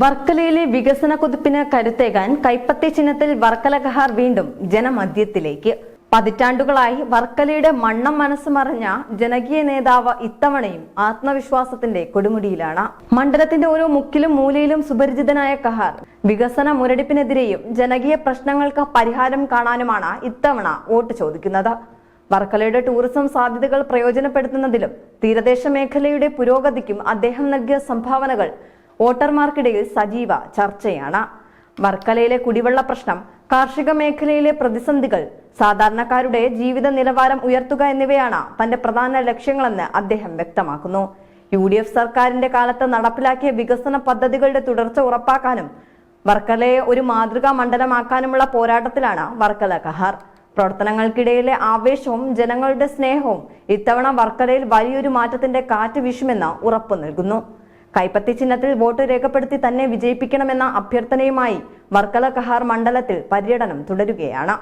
വർക്കലയിലെ വികസന കുതിപ്പിന് കരുത്തേകാൻ കൈപ്പത്തി ചിഹ്നത്തിൽ വർക്കല കഹാർ വീണ്ടും ജനമധ്യത്തിലേക്ക്. പതിറ്റാണ്ടുകളായി വർക്കലയുടെ മണ്ണം മനസ്സ് മറഞ്ഞ ജനകീയ നേതാവ് ഇത്തവണയും ആത്മവിശ്വാസത്തിന്റെ കൊടുമുടിയിലാണ്. മണ്ഡലത്തിന്റെ ഓരോ മുക്കിലും മൂലയിലും സുപരിചിതനായ കഹാർ വികസന മുരടിപ്പിനെതിരെയും ജനകീയ പ്രശ്നങ്ങൾക്ക് പരിഹാരം കാണാനുമാണ് ഇത്തവണ വോട്ട് ചോദിക്കുന്നത്. വർക്കലയുടെ ടൂറിസം സാധ്യതകൾ പ്രയോജനപ്പെടുത്തുന്നതിലും തീരദേശ മേഖലയുടെ പുരോഗതിക്കും അദ്ദേഹം നൽകിയ സംഭാവനകൾ വോട്ടർമാർക്കിടയിൽ സജീവ ചർച്ചയാണ്. വർക്കലയിലെ കുടിവെള്ള പ്രശ്നം, കാർഷിക മേഖലയിലെ പ്രതിസന്ധികൾ, സാധാരണക്കാരുടെ ജീവിത നിലവാരം ഉയർത്തുക എന്നിവയാണ് തന്റെ പ്രധാന ലക്ഷ്യങ്ങളെന്ന് അദ്ദേഹം വ്യക്തമാക്കുന്നു. UDF സർക്കാരിന്റെ കാലത്ത് നടപ്പിലാക്കിയ വികസന പദ്ധതികളുടെ തുടർച്ച ഉറപ്പാക്കാനും വർക്കലയെ ഒരു മാതൃകാ മണ്ഡലമാക്കാനുമുള്ള പോരാട്ടത്തിലാണ് വർക്കല കഹാർ. പ്രവർത്തനങ്ങൾക്കിടയിലെ ആവേശവും ജനങ്ങളുടെ സ്നേഹവും ഇത്തവണ വർക്കലയിൽ വലിയൊരു മാറ്റത്തിന്റെ കാറ്റ് വീശുമെന്ന് ഉറപ്പു നൽകുന്നു. കൈപ്പത്തി ചിഹ്നത്തിൽ വോട്ട് രേഖപ്പെടുത്തി തന്നെ വിജയിപ്പിക്കണമെന്ന അഭ്യർത്ഥനയുമായി വർക്കല കഹാർ മണ്ഡലത്തിൽ പര്യടനം തുടരുകയാണ്.